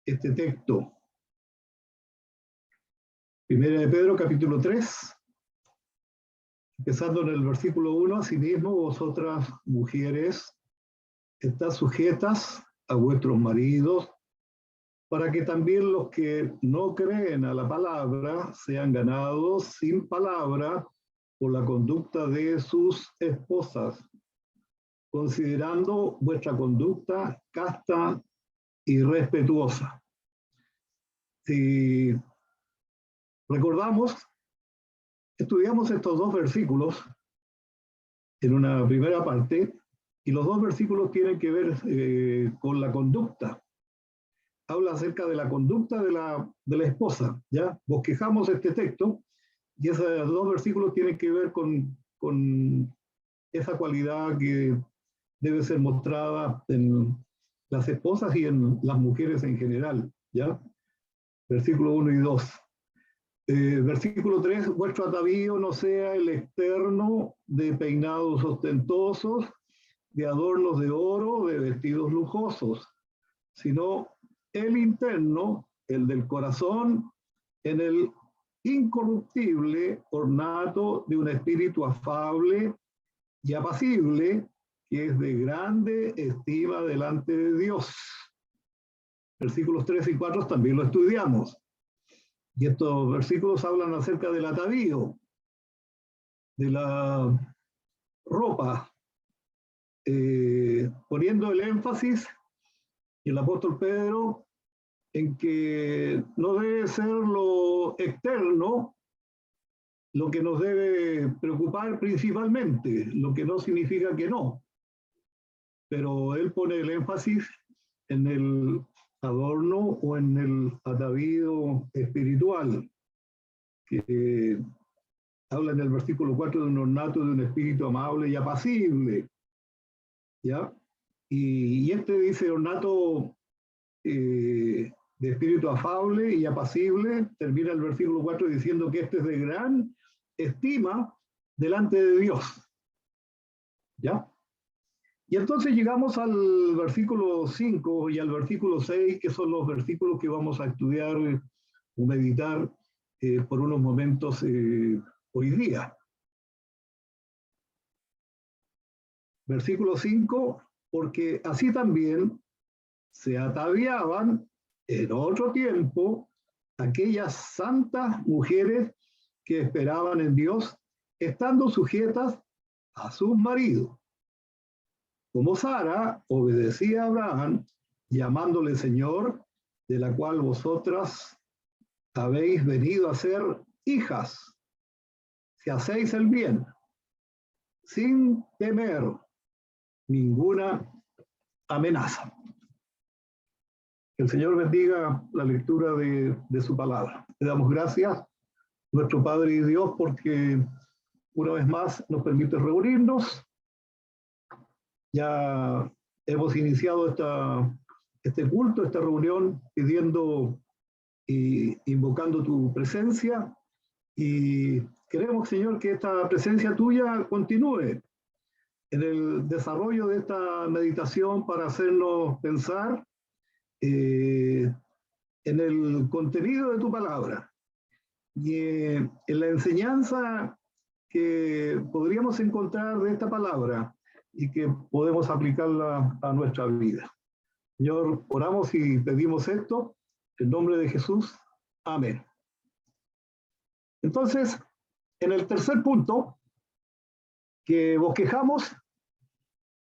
este texto. Primera de Pedro, capítulo 3, empezando en el versículo 1, asimismo vosotras mujeres, estad sujetas a vuestros maridos, para que también los que no creen a la palabra sean ganados sin palabra por la conducta de sus esposas, considerando vuestra conducta casta y respetuosa. Si recordamos, estudiamos estos dos versículos en una primera parte, y los dos versículos tienen que ver con la conducta. Habla acerca de la conducta de la esposa, ¿ya? Bosquejamos este texto, y esos dos versículos tienen que ver con esa cualidad que debe ser mostrada en las esposas y en las mujeres en general, ¿ya? Versículo 1 y 2. Versículo 3, vuestro atavío no sea el externo de peinados ostentosos, de adornos de oro, de vestidos lujosos, sino el interno, el del corazón, en el incorruptible ornato de un espíritu afable y apacible, que es de grande estima delante de Dios. Versículos 3 y 4 también lo estudiamos. Y estos versículos hablan acerca del atavío, de la ropa, poniendo el énfasis, el apóstol Pedro, en que no debe ser lo externo lo que nos debe preocupar principalmente, lo que no significa que no. Pero él pone el énfasis en el adorno o en el atavío espiritual, que habla en el versículo 4 de un ornato de un espíritu amable y apacible, ¿ya? Y este dice ornato de espíritu afable y apacible, termina el versículo 4 diciendo que este es de gran estima delante de Dios, ¿ya? Y entonces llegamos al versículo 5 y al versículo 6, que son los versículos que vamos a estudiar o meditar por unos momentos hoy día. Versículo 5, porque así también se ataviaban en otro tiempo aquellas santas mujeres que esperaban en Dios, estando sujetas a sus maridos. Como Sara obedecía a Abraham, llamándole Señor, de la cual vosotras habéis venido a ser hijas, si hacéis el bien, sin temer ninguna amenaza. Que el Señor bendiga la lectura de su palabra. Le damos gracias, nuestro Padre y Dios, porque una vez más nos permite reunirnos. Ya hemos iniciado este culto, esta reunión, pidiendo e invocando tu presencia, y queremos, Señor, que esta presencia tuya continúe en el desarrollo de esta meditación para hacernos pensar en el contenido de tu palabra y en la enseñanza que podríamos encontrar de esta palabra y que podemos aplicarla a nuestra vida. Señor, oramos y pedimos esto en nombre de Jesús. Amén. Entonces, en el tercer punto que bosquejamos,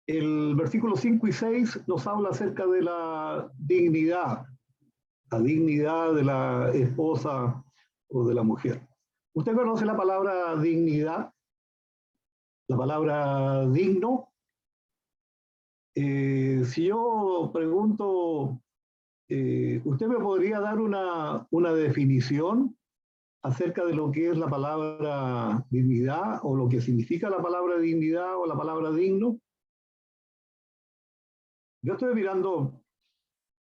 el versículo 5 y 6 nos habla acerca de la dignidad de la esposa o de la mujer. ¿Usted conoce la palabra dignidad? La palabra digno. Si yo pregunto, ¿usted me podría dar una definición acerca de lo que es la palabra dignidad o lo que significa la palabra dignidad o la palabra digno? Yo estoy mirando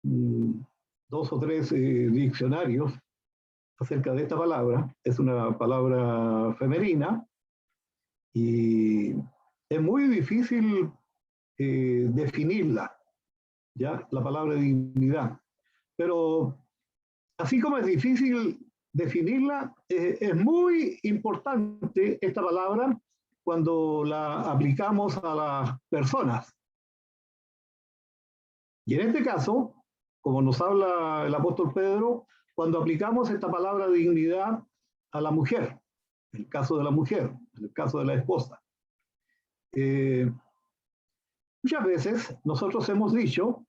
dos o tres diccionarios acerca de esta palabra. Es una palabra femenina y es muy difícil definirla. ¿ya? La palabra dignidad. Pero así como es difícil definirla, es muy importante esta palabra cuando la aplicamos a las personas. Y en este caso, como nos habla el apóstol Pedro, cuando aplicamos esta palabra dignidad a la mujer, en el caso de la mujer, en el caso de la esposa. Muchas veces nosotros hemos dicho,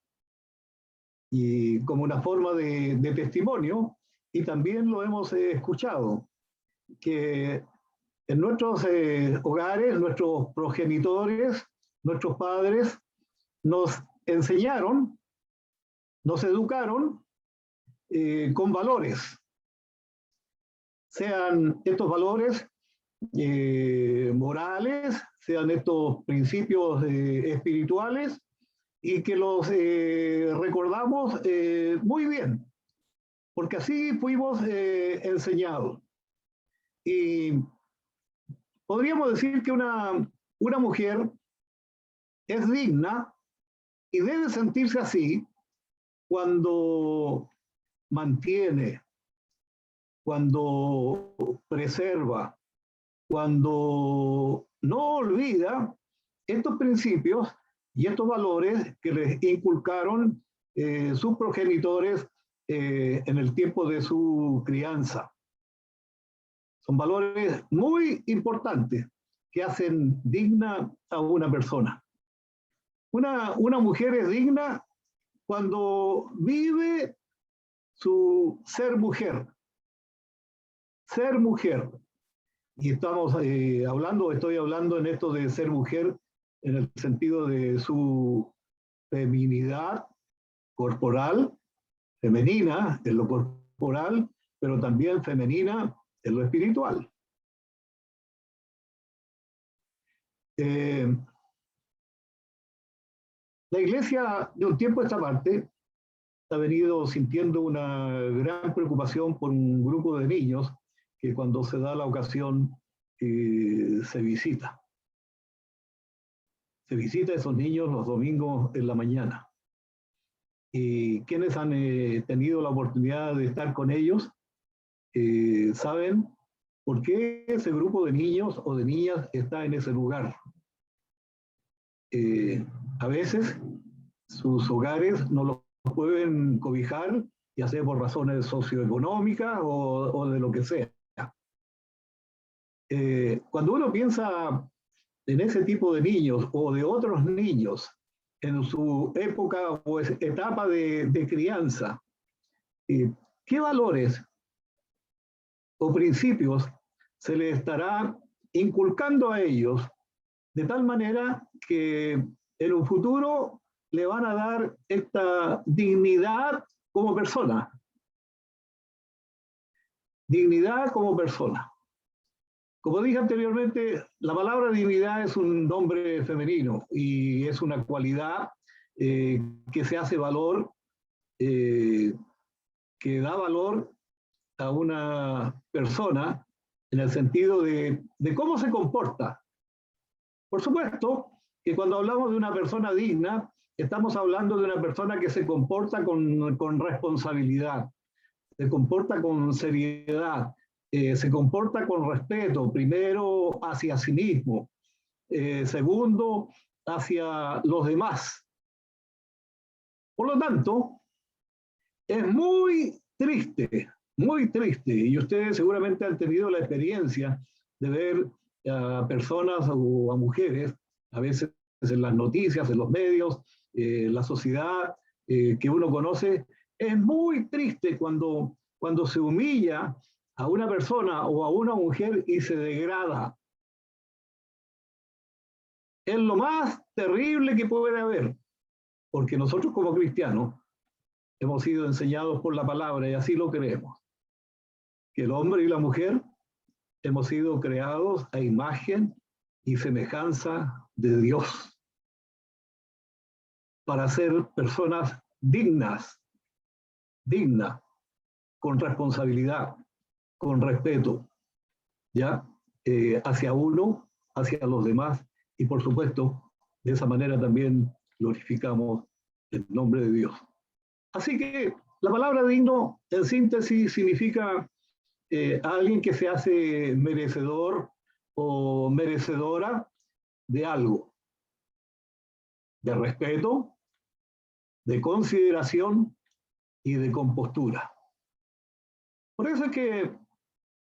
y como una forma de testimonio, y también lo hemos escuchado, que en nuestros hogares, nuestros progenitores, nuestros padres, nos enseñaron, nos educaron con valores, sean estos valores morales, sean estos principios espirituales, y que los recordamos muy bien, porque así fuimos enseñados. Y podríamos decir que una mujer es digna y debe sentirse así cuando mantiene, cuando preserva, cuando no olvida estos principios y estos valores que les inculcaron sus progenitores en el tiempo de su crianza. Son valores muy importantes que hacen digna a una persona. Una mujer es digna cuando vive su ser mujer. Ser mujer. Y estoy hablando en esto de ser mujer en el sentido de su feminidad corporal, femenina en lo corporal, pero también femenina en lo espiritual. La iglesia de un tiempo a esta parte ha venido sintiendo una gran preocupación por un grupo de niños que cuando se da la ocasión se visita. Se visita a esos niños los domingos en la mañana. Y quienes han tenido la oportunidad de estar con ellos saben por qué ese grupo de niños o de niñas está en ese lugar. A veces sus hogares no los pueden cobijar, ya sea por razones socioeconómicas o de lo que sea. Cuando uno piensa en ese tipo de niños o de otros niños en su época o etapa de crianza, ¿qué valores o principios se les estará inculcando a ellos de tal manera que en un futuro le van a dar esta dignidad como persona? Dignidad como persona. Como dije anteriormente, la palabra dignidad es un nombre femenino y es una cualidad que se hace valor, que da valor a una persona en el sentido de cómo se comporta. Por supuesto que cuando hablamos de una persona digna, estamos hablando de una persona que se comporta con responsabilidad, se comporta con seriedad, se comporta con respeto, primero hacia sí mismo, segundo hacia los demás. Por lo tanto, es muy triste, y ustedes seguramente han tenido la experiencia de ver a personas o a mujeres, a veces en las noticias, en los medios, la sociedad que uno conoce, es muy triste cuando se humilla a una persona o a una mujer y se degrada. Es lo más terrible que puede haber, porque nosotros como cristianos hemos sido enseñados por la palabra y así lo creemos, que el hombre y la mujer hemos sido creados a imagen y semejanza de Dios para ser personas dignas, con responsabilidad, con respeto, ¿ya? Hacia uno, hacia los demás, y por supuesto, de esa manera también glorificamos en nombre de Dios. Así que la palabra digno, en síntesis, significa alguien que se hace merecedor o merecedora de algo, de respeto, de consideración y de compostura. Por eso es que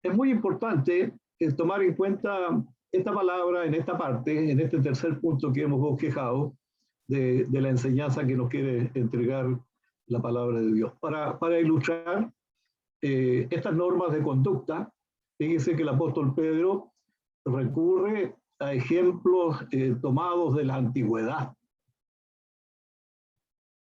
es muy importante tomar en cuenta esta palabra en esta parte, en este tercer punto que hemos bosquejado de la enseñanza que nos quiere entregar la palabra de Dios. Para ilustrar estas normas de conducta, fíjense que el apóstol Pedro recurre a ejemplos tomados de la antigüedad.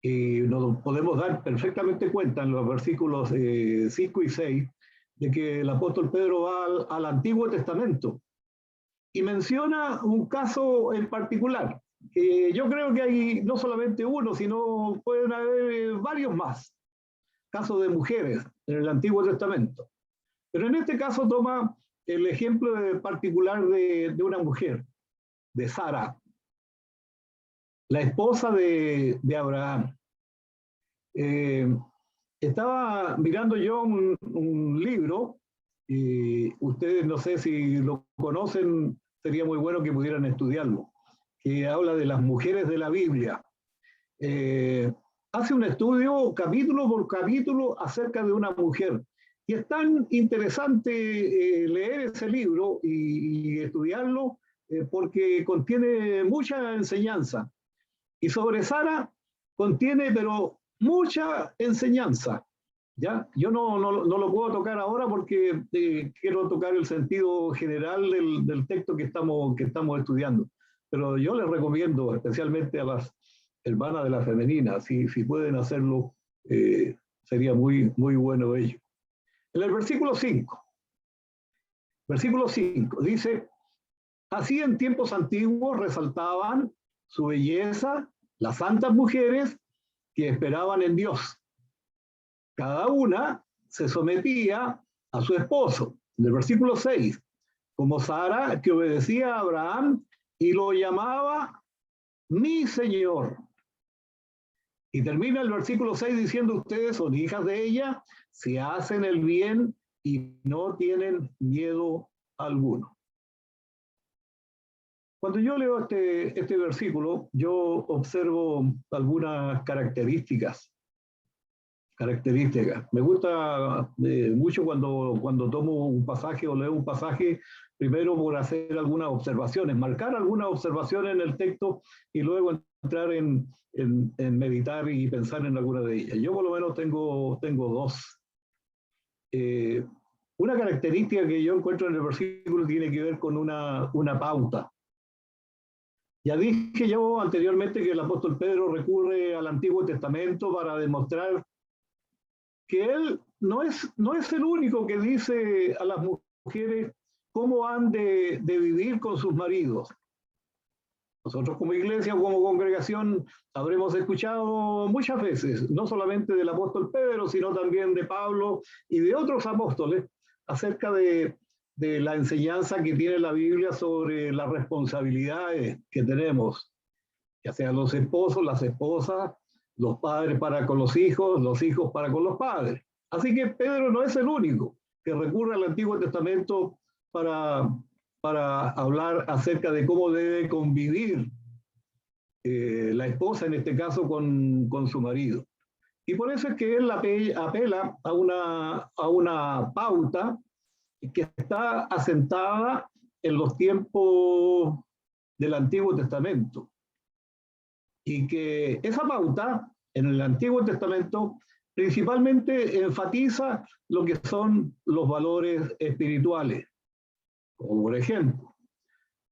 Y nos podemos dar perfectamente cuenta en los versículos 5 y 6 de que el apóstol Pedro va al Antiguo Testamento y menciona un caso en particular. Yo creo que hay no solamente uno, sino pueden haber varios más casos de mujeres en el Antiguo Testamento. Pero en este caso toma el ejemplo particular de una mujer, de Sara, la esposa de Abraham. Estaba mirando yo un libro, y ustedes no sé si lo conocen, sería muy bueno que pudieran estudiarlo, que habla de las mujeres de la Biblia. Hace un estudio capítulo por capítulo acerca de una mujer. Y es tan interesante leer ese libro y estudiarlo porque contiene mucha enseñanza. Y sobre Sara contiene, pero mucha enseñanza. ¿Ya? Yo no lo puedo tocar ahora porque quiero tocar el sentido general del texto que estamos estudiando. Pero yo les recomiendo, especialmente a las hermanas de la femenina, si pueden hacerlo, sería muy, muy bueno ello. En el versículo 5 dice, así en tiempos antiguos resaltaban su belleza las santas mujeres que esperaban en Dios. Cada una se sometía a su esposo. En el versículo 6, como Sara, que obedecía a Abraham y lo llamaba mi Señor. Y termina el versículo 6 diciendo, ustedes son hijas de ella, si hacen el bien y no tienen miedo alguno. Cuando yo leo este versículo, yo observo algunas características. Me gusta mucho cuando tomo un pasaje o leo un pasaje, primero por hacer algunas observaciones, marcar algunas observaciones en el texto y luego entrar en meditar y pensar en alguna de ellas. Yo por lo menos tengo dos. Una característica que yo encuentro en el versículo tiene que ver con una pauta. Ya dije yo anteriormente que el apóstol Pedro recurre al Antiguo Testamento para demostrar que él no es el único que dice a las mujeres cómo han de vivir con sus maridos. Nosotros como iglesia o como congregación habremos escuchado muchas veces, no solamente del apóstol Pedro, sino también de Pablo y de otros apóstoles, acerca de la enseñanza que tiene la Biblia sobre las responsabilidades que tenemos, ya sean los esposos, las esposas, los padres para con los hijos para con los padres. Así que Pedro no es el único que recurre al Antiguo Testamento para hablar acerca de cómo debe convivir la esposa, en este caso, con su marido. Y por eso es que él apela a una pauta que está asentada en los tiempos del Antiguo Testamento. Y que esa pauta en el Antiguo Testamento principalmente enfatiza lo que son los valores espirituales. Como por ejemplo,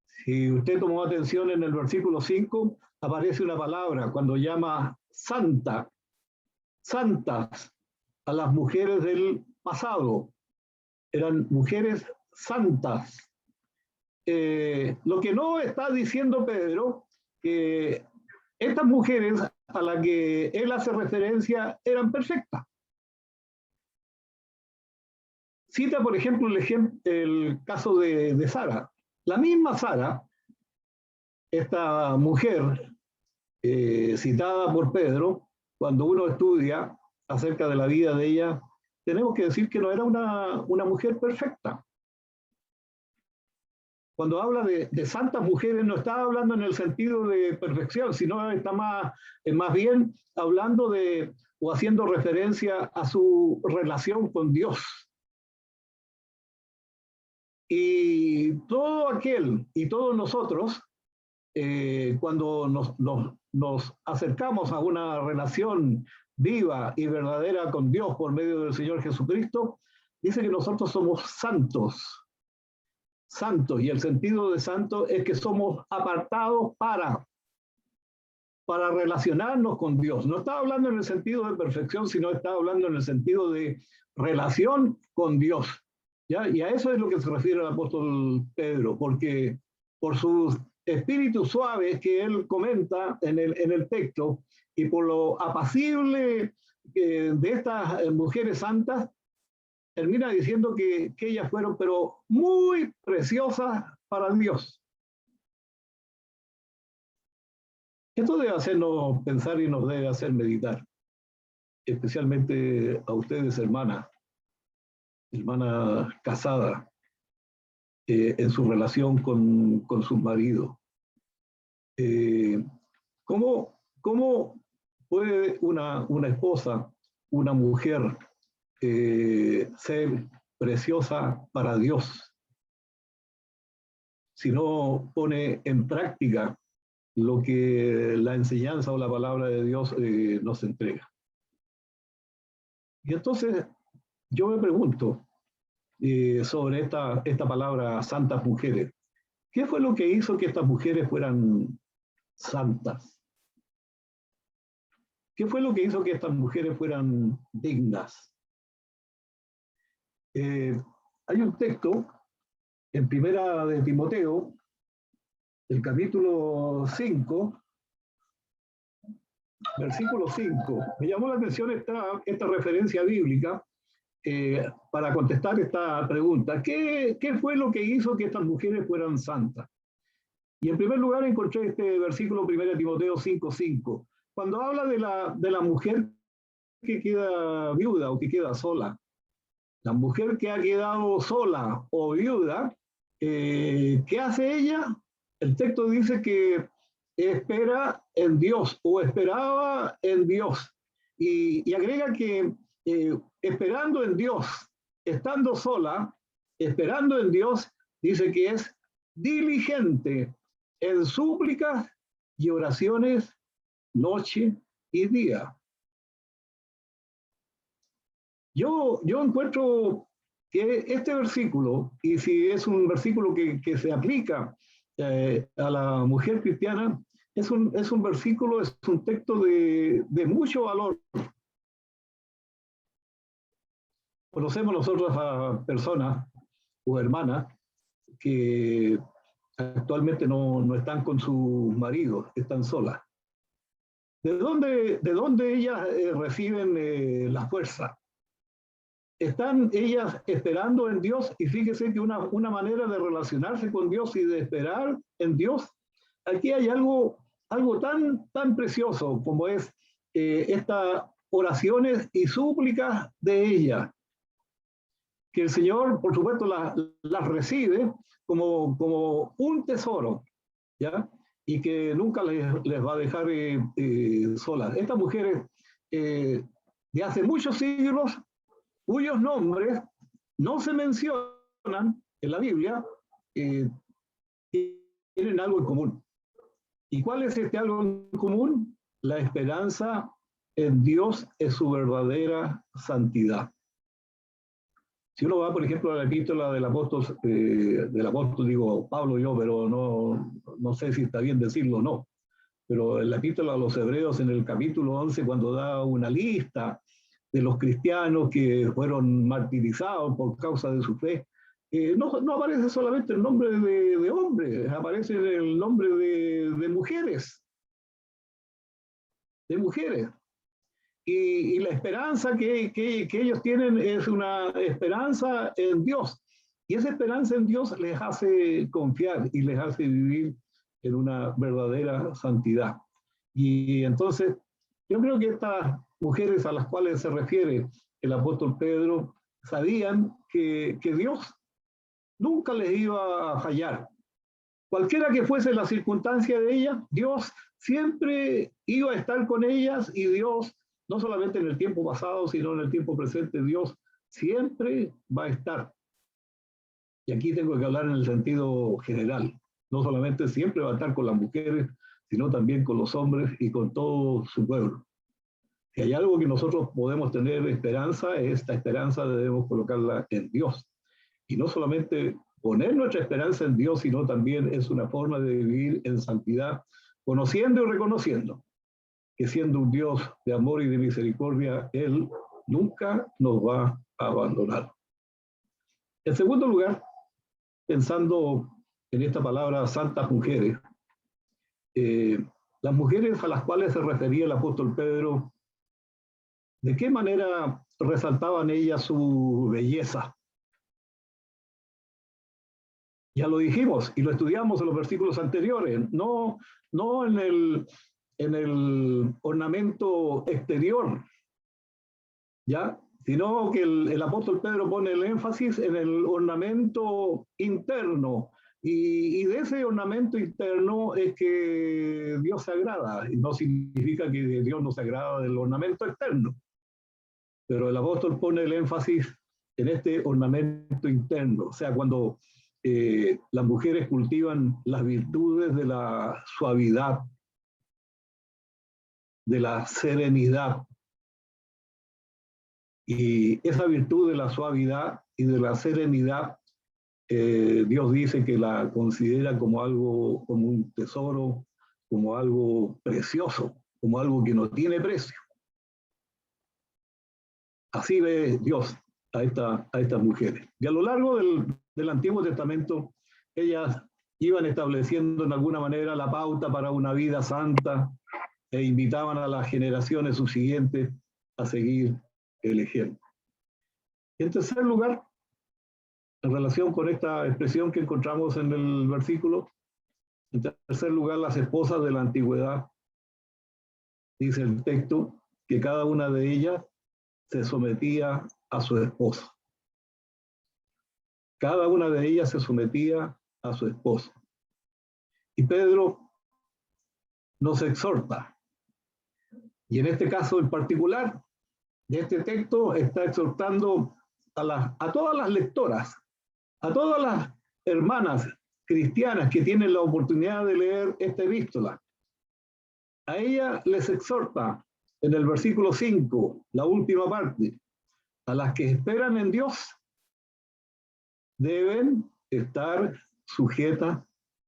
si usted tomó atención en el versículo 5, aparece una palabra cuando llama santas a las mujeres del pasado. Eran mujeres santas. Lo que no está diciendo Pedro, que estas mujeres a las que él hace referencia eran perfectas. Cita, por ejemplo, el caso de Sara. La misma Sara, esta mujer, citada por Pedro, cuando uno estudia acerca de la vida de ella, tenemos que decir que no era una mujer perfecta. Cuando habla de santas mujeres, no está hablando en el sentido de perfección, sino está más bien hablando de o haciendo referencia a su relación con Dios. Y todo aquel y todos nosotros, cuando nos acercamos a una relación viva y verdadera con Dios por medio del Señor Jesucristo, dice que nosotros somos santos. Santos, y el sentido de santo es que somos apartados para relacionarnos con Dios. No está hablando en el sentido de perfección, sino está hablando en el sentido de relación con Dios. ¿Ya? Y a eso es lo que se refiere el apóstol Pedro, porque por sus espíritus suaves que él comenta en el texto y por lo apacible de estas mujeres santas, termina diciendo que ellas fueron, pero muy preciosas para Dios. Esto debe hacernos pensar y nos debe hacer meditar, especialmente a ustedes, hermana casada, en su relación con su marido. ¿Cómo puede una esposa, una mujer, ser preciosa para Dios si no pone en práctica lo que la enseñanza o la palabra de Dios nos entrega? Y entonces yo me pregunto sobre esta palabra santas mujeres. ¿Qué fue lo que hizo que estas mujeres fueran santas? ¿Qué fue lo que hizo que estas mujeres fueran dignas? Hay un texto en Primera de Timoteo, el capítulo 5, versículo 5. Me llamó la atención esta referencia bíblica para contestar esta pregunta. ¿Qué fue lo que hizo que estas mujeres fueran santas? Y en primer lugar encontré este versículo 1 Timoteo 5:5. Cuando habla de la mujer que queda viuda o que queda sola, la mujer que ha quedado sola o viuda, ¿qué hace ella? El texto dice que espera en Dios o esperaba en Dios. Y agrega que esperando en Dios, estando sola, esperando en Dios, dice que es diligente en súplicas y oraciones noche y día. Yo encuentro que este versículo, y si es un versículo que se aplica a la mujer cristiana, es un versículo, es un texto de mucho valor. Conocemos nosotros a personas o hermanas que actualmente no están con sus maridos, están solas. ¿De dónde ellas reciben la fuerza? Están ellas esperando en Dios, y fíjese que una manera de relacionarse con Dios y de esperar en Dios, aquí hay algo tan precioso como es estas oraciones y súplicas de ellas, que el Señor, por supuesto, las recibe como un tesoro, ¿ya? Y que nunca les va a dejar solas. Estas mujeres de hace muchos siglos, cuyos nombres no se mencionan en la Biblia, tienen algo en común. ¿Y cuál es este algo en común? La esperanza en Dios es su verdadera santidad. Si uno va, por ejemplo, a la epístola del apóstol, digo Pablo yo, pero no sé si está bien decirlo o no, pero en la epístola a los Hebreos, en el capítulo 11, cuando da una lista de los cristianos que fueron martirizados por causa de su fe, no aparece solamente el nombre de hombres, aparece el nombre de mujeres. De mujeres. Y la esperanza que ellos tienen es una esperanza en Dios. Y esa esperanza en Dios les hace confiar y les hace vivir en una verdadera santidad. Y entonces, yo creo que estas mujeres a las cuales se refiere el apóstol Pedro sabían que Dios nunca les iba a fallar. Cualquiera que fuese la circunstancia de ellas, Dios siempre iba a estar con ellas y Dios, no solamente en el tiempo pasado, sino en el tiempo presente, Dios siempre va a estar. Y aquí tengo que hablar en el sentido general. No solamente siempre va a estar con las mujeres, sino también con los hombres y con todo su pueblo. Si hay algo que nosotros podemos tener esperanza, esta esperanza debemos colocarla en Dios. Y no solamente poner nuestra esperanza en Dios, sino también es una forma de vivir en santidad, conociendo y reconociendo que siendo un Dios de amor y de misericordia, Él nunca nos va a abandonar. En segundo lugar, pensando en esta palabra santas mujeres, las mujeres a las cuales se refería el apóstol Pedro, ¿de qué manera resaltaban ellas su belleza? Ya lo dijimos y lo estudiamos en los versículos anteriores, no en el ornamento exterior, ¿ya? Sino que el apóstol Pedro pone el énfasis en el ornamento interno, y de ese ornamento interno es que Dios se agrada, y no significa que Dios no se agrada del ornamento externo, pero el apóstol pone el énfasis en este ornamento interno, o sea, cuando las mujeres cultivan las virtudes de la suavidad, de la serenidad. Y esa virtud de la suavidad y de la serenidad, Dios dice que la considera como algo, como un tesoro, como algo precioso, como algo que no tiene precio. Así ve Dios a estas mujeres. Y a lo largo del Antiguo Testamento, ellas iban estableciendo en alguna manera la pauta para una vida santa e invitaban a las generaciones subsiguientes a seguir el ejemplo. Y en tercer lugar, en relación con esta expresión que encontramos en el versículo, en tercer lugar, las esposas de la antigüedad, dice el texto, que cada una de ellas se sometía a su esposo. Cada una de ellas se sometía a su esposo. Y Pedro nos exhorta, y en este caso en particular, de este texto está exhortando a todas las lectoras, a todas las hermanas cristianas que tienen la oportunidad de leer esta epístola. A ella les exhorta en el versículo 5, la última parte, a las que esperan en Dios deben estar sujetas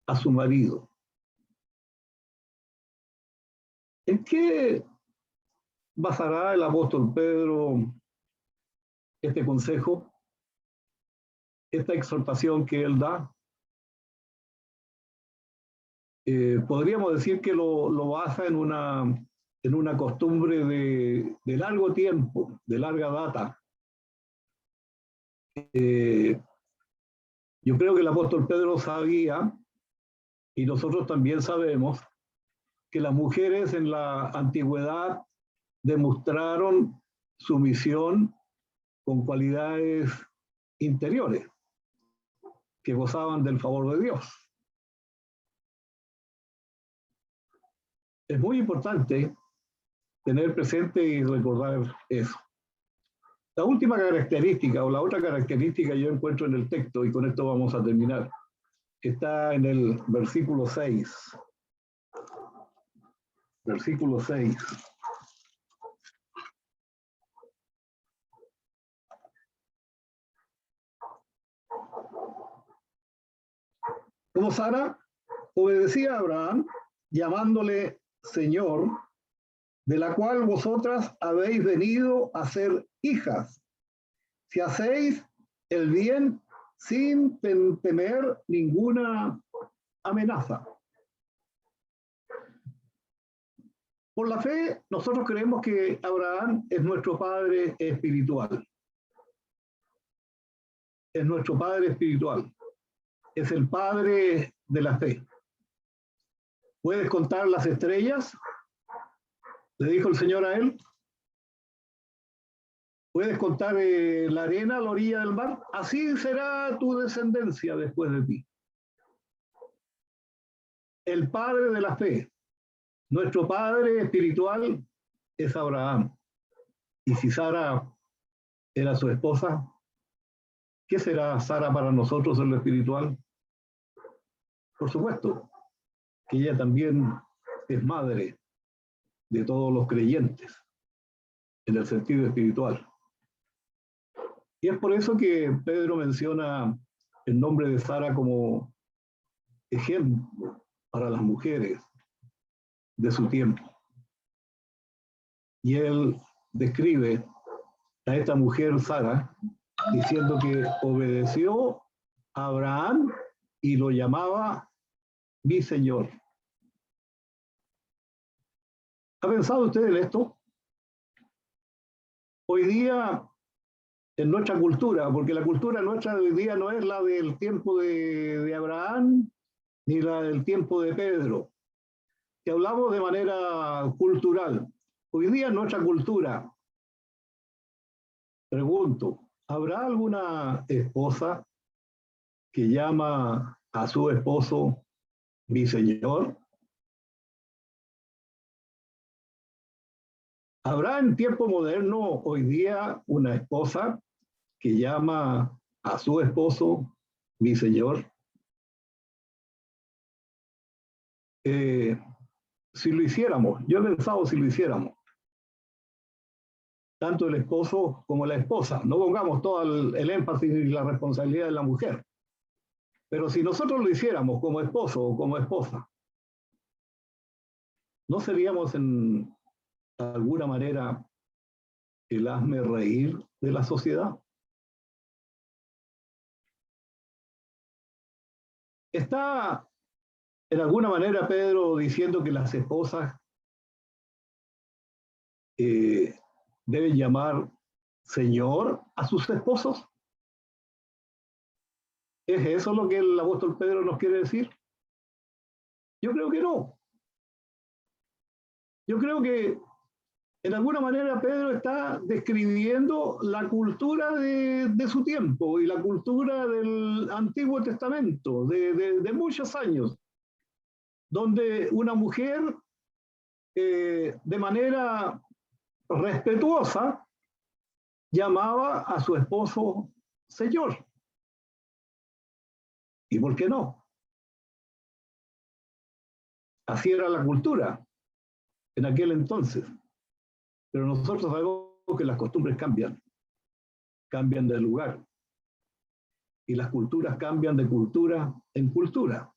a su marido. ¿En qué basará el apóstol Pedro este consejo, esta exhortación que él da? Podríamos decir que lo basa en una costumbre de largo tiempo, de larga data. Yo creo que el apóstol Pedro sabía, y nosotros también sabemos, que las mujeres en la antigüedad demostraron sumisión con cualidades interiores, que gozaban del favor de Dios. Es muy importante tener presente y recordar eso. La última característica, o la otra característica yo encuentro en el texto, y con esto vamos a terminar, está en el versículo 6. Versículo 6. Como Sara obedecía a Abraham, llamándole Señor, de la cual vosotras habéis venido a ser hijas, si hacéis el bien sin temer ninguna amenaza. Por la fe, nosotros creemos que Abraham es nuestro padre espiritual. Es nuestro padre espiritual. Es el padre de la fe. ¿Puedes contar las estrellas? Le dijo el Señor a él, ¿puedes contar la arena a la orilla del mar? Así será tu descendencia después de ti. El padre de la fe, nuestro padre espiritual es Abraham. Y si Sara era su esposa, ¿qué será Sara para nosotros en lo espiritual? Por supuesto, que ella también es madre de todos los creyentes en el sentido espiritual. Y es por eso que Pedro menciona el nombre de Sara como ejemplo para las mujeres de su tiempo. Y él describe a esta mujer Sara diciendo que obedeció a Abraham y lo llamaba mi Señor. ¿Ha pensado usted en esto? Hoy día, en nuestra cultura, porque la cultura nuestra de hoy día no es la del tiempo de Abraham ni la del tiempo de Pedro, que hablamos de manera cultural. Hoy día en nuestra cultura, pregunto, ¿habrá alguna esposa que llama a su esposo mi señor? ¿Habrá en tiempo moderno hoy día una esposa que llama a su esposo mi señor? Si lo hiciéramos, yo he pensado si lo hiciéramos, tanto el esposo como la esposa, no pongamos todo el énfasis y la responsabilidad de la mujer, pero si nosotros lo hiciéramos como esposo o como esposa, ¿no seríamos en alguna manera el hazme reír de la sociedad? Está en alguna manera Pedro diciendo que las esposas deben llamar Señor a sus esposos. ¿Es eso lo que el apóstol Pedro nos quiere decir? Yo creo que no. Yo creo que en alguna manera Pedro está describiendo la cultura de su tiempo y la cultura del Antiguo Testamento, de muchos años, donde una mujer de manera respetuosa llamaba a su esposo Señor. ¿Y por qué no? Así era la cultura en aquel entonces. Pero nosotros sabemos que las costumbres cambian de lugar. Y las culturas cambian de cultura en cultura.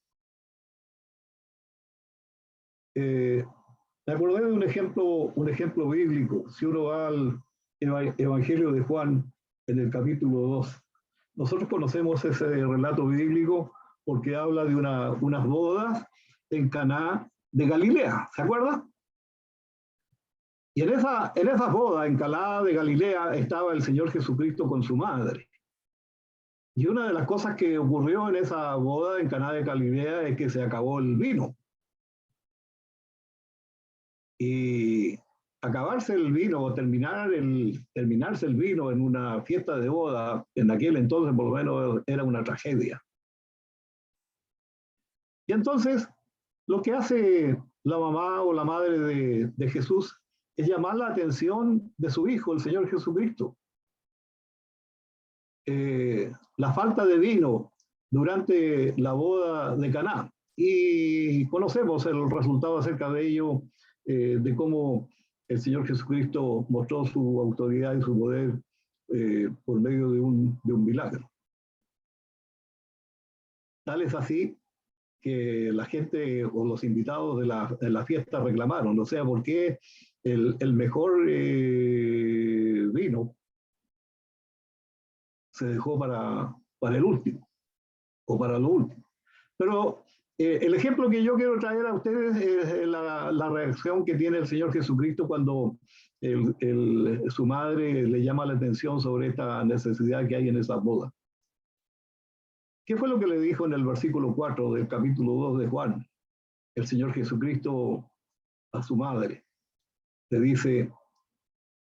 Me acordé de un ejemplo bíblico. Si uno va al Evangelio de Juan en el capítulo 2, nosotros conocemos ese relato bíblico porque habla de unas bodas en Caná de Galilea, ¿se acuerda? Y en esas bodas en Caná de Galilea estaba el Señor Jesucristo con su madre. Y una de las cosas que ocurrió en esa boda en Caná de Galilea es que se acabó el vino. Y acabarse el vino o terminarse el vino en una fiesta de boda, en aquel entonces por lo menos era una tragedia. Y entonces lo que hace la mamá o la madre de Jesús es llamar la atención de su hijo, el Señor Jesucristo. La falta de vino durante la boda de Caná. Y conocemos el resultado acerca de ello, de cómo el Señor Jesucristo mostró su autoridad y su poder por medio de un milagro. Tal es así que la gente o los invitados de la fiesta reclamaron, o sea, ¿por qué el mejor vino se dejó para el último o para lo último? Pero el ejemplo que yo quiero traer a ustedes es la reacción que tiene el Señor Jesucristo cuando su madre le llama la atención sobre esta necesidad que hay en esa boda. ¿Qué fue lo que le dijo en el versículo 4 del capítulo 2 de Juan el Señor Jesucristo a su madre? le dice,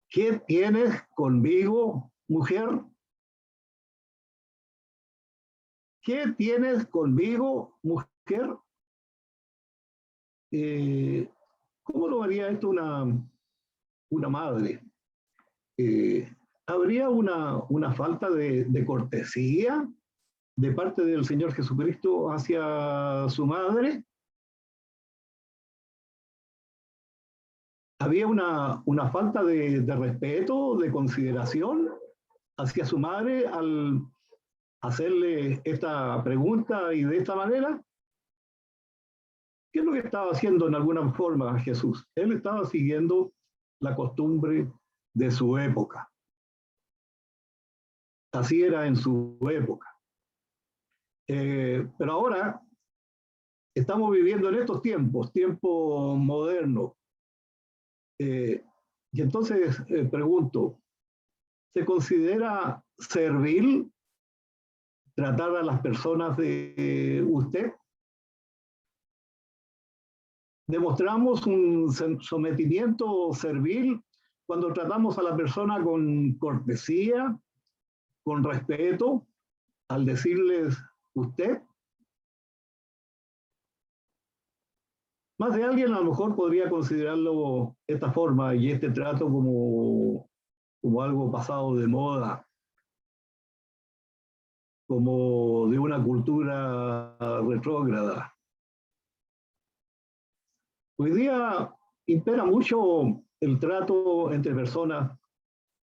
¿qué tienes conmigo, mujer? ¿Qué tienes conmigo, mujer? ¿Cómo lo haría esto una madre? ¿Habría una falta de cortesía de parte del Señor Jesucristo hacia su madre? ¿Había una falta de respeto, de consideración hacia su madre al hacerle esta pregunta y de esta manera? ¿Qué es lo que estaba haciendo en alguna forma Jesús? Él estaba siguiendo la costumbre de su época. Así era en su época. Pero ahora estamos viviendo en estos tiempos modernos. Y entonces pregunto, ¿se considera servil tratar a las personas de usted? ¿Demostramos un sometimiento servil cuando tratamos a la persona con cortesía, con respeto, al decirles usted? Más de alguien a lo mejor podría considerarlo de esta forma y este trato como algo pasado de moda, como de una cultura retrógrada. Hoy día impera mucho el trato entre personas,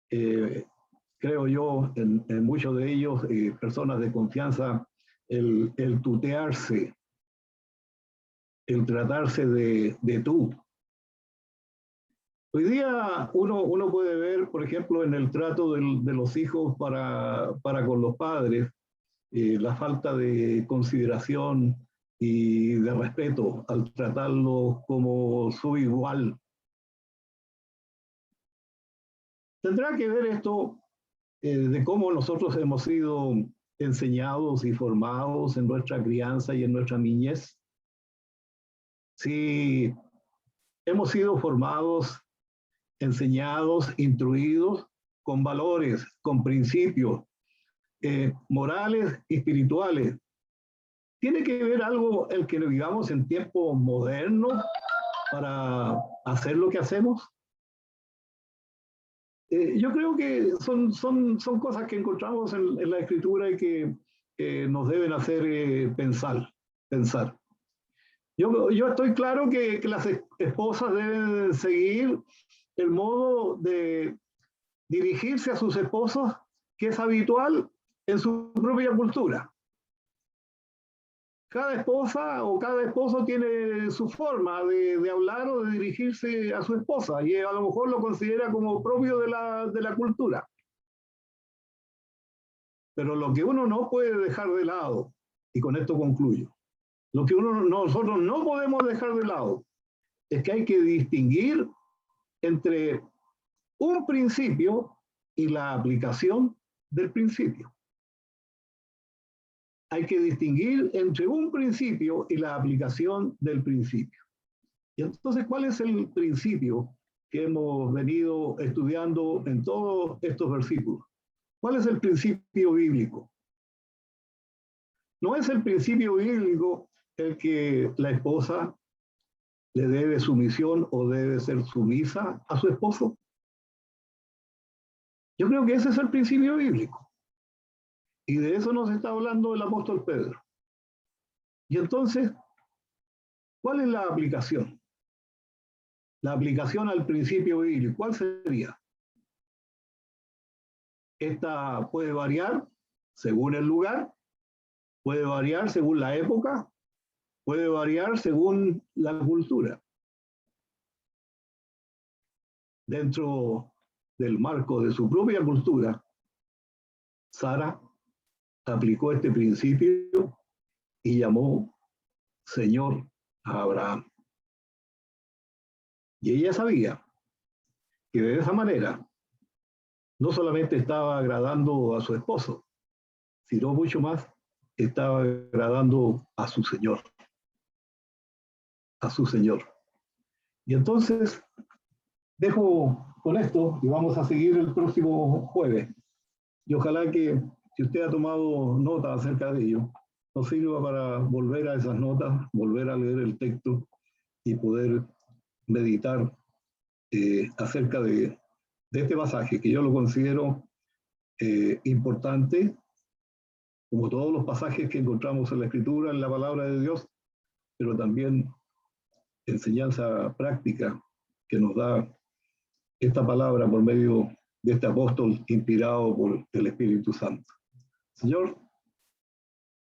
creo yo, en muchos de ellos, personas de confianza, el tutearse, el tratarse de tú. Hoy día uno puede ver, por ejemplo, en el trato de los hijos para con los padres, la falta de consideración y de respeto al tratarlos como su igual. Tendrá que ver esto de cómo nosotros hemos sido enseñados y formados en nuestra crianza y en nuestra niñez. Si hemos sido formados, enseñados, instruidos con valores, con principios morales y espirituales. ¿Tiene que ver algo el que vivamos en tiempos modernos para hacer lo que hacemos? Yo creo que son cosas que encontramos en la escritura y que nos deben hacer pensar. Yo estoy claro que las esposas deben seguir el modo de dirigirse a sus esposos que es habitual en su propia cultura. Cada esposa o cada esposo tiene su forma de hablar o de dirigirse a su esposa y a lo mejor lo considera como propio de la cultura. Pero lo que uno no puede dejar de lado, y con esto concluyo, lo que nosotros no podemos dejar de lado es que hay que distinguir entre un principio y la aplicación del principio. Hay que distinguir entre un principio y la aplicación del principio. Y entonces, ¿cuál es el principio que hemos venido estudiando en todos estos versículos? ¿Cuál es el principio bíblico? No es el principio bíblico el que la esposa le debe sumisión o debe ser sumisa a su esposo. Yo creo que ese es el principio bíblico. Y de eso nos está hablando el apóstol Pedro. Y entonces, ¿cuál es la aplicación? La aplicación al principio bíblico, ¿cuál sería? Esta puede variar según el lugar, puede variar según la época, puede variar según la cultura. Dentro del marco de su propia cultura, Sara aplicó este principio y llamó Señor a Abraham. Y ella sabía que de esa manera no solamente estaba agradando a su esposo, sino mucho más estaba agradando a su Señor. A su Señor. Y entonces dejo con esto y vamos a seguir el próximo jueves. Y ojalá que, si usted ha tomado nota acerca de ello, nos sirva para volver a esas notas, volver a leer el texto y poder meditar acerca de este pasaje, que yo lo considero importante, como todos los pasajes que encontramos en la Escritura, en la palabra de Dios, pero también enseñanza práctica que nos da esta palabra por medio de este apóstol inspirado por el Espíritu Santo. Señor,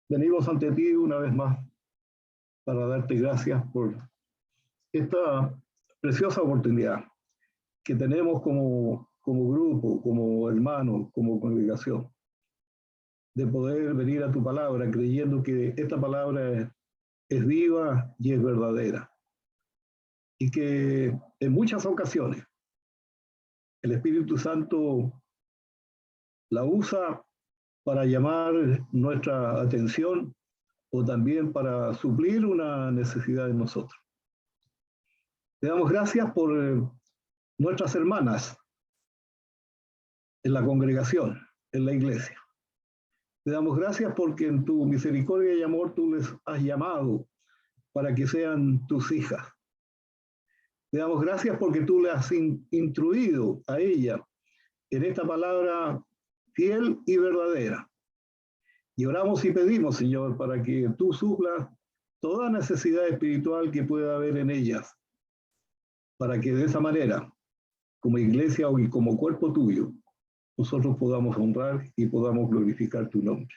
venimos ante ti una vez más para darte gracias por esta preciosa oportunidad que tenemos como grupo, como hermanos, como congregación, de poder venir a tu palabra creyendo que esta palabra es viva y es verdadera. Y que en muchas ocasiones el Espíritu Santo la usa para llamar nuestra atención o también para suplir una necesidad de nosotros. Te damos gracias por nuestras hermanas en la congregación, en la iglesia. Te damos gracias porque en tu misericordia y amor tú les has llamado para que sean tus hijas. Te damos gracias porque tú le has instruido a ella en esta palabra fiel y verdadera. Y oramos y pedimos, Señor, para que tú suplas toda necesidad espiritual que pueda haber en ellas, para que de esa manera, como iglesia y como cuerpo tuyo, nosotros podamos honrar y podamos glorificar tu nombre.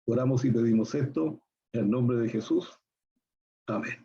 Oramos y pedimos esto en el nombre de Jesús. Amén.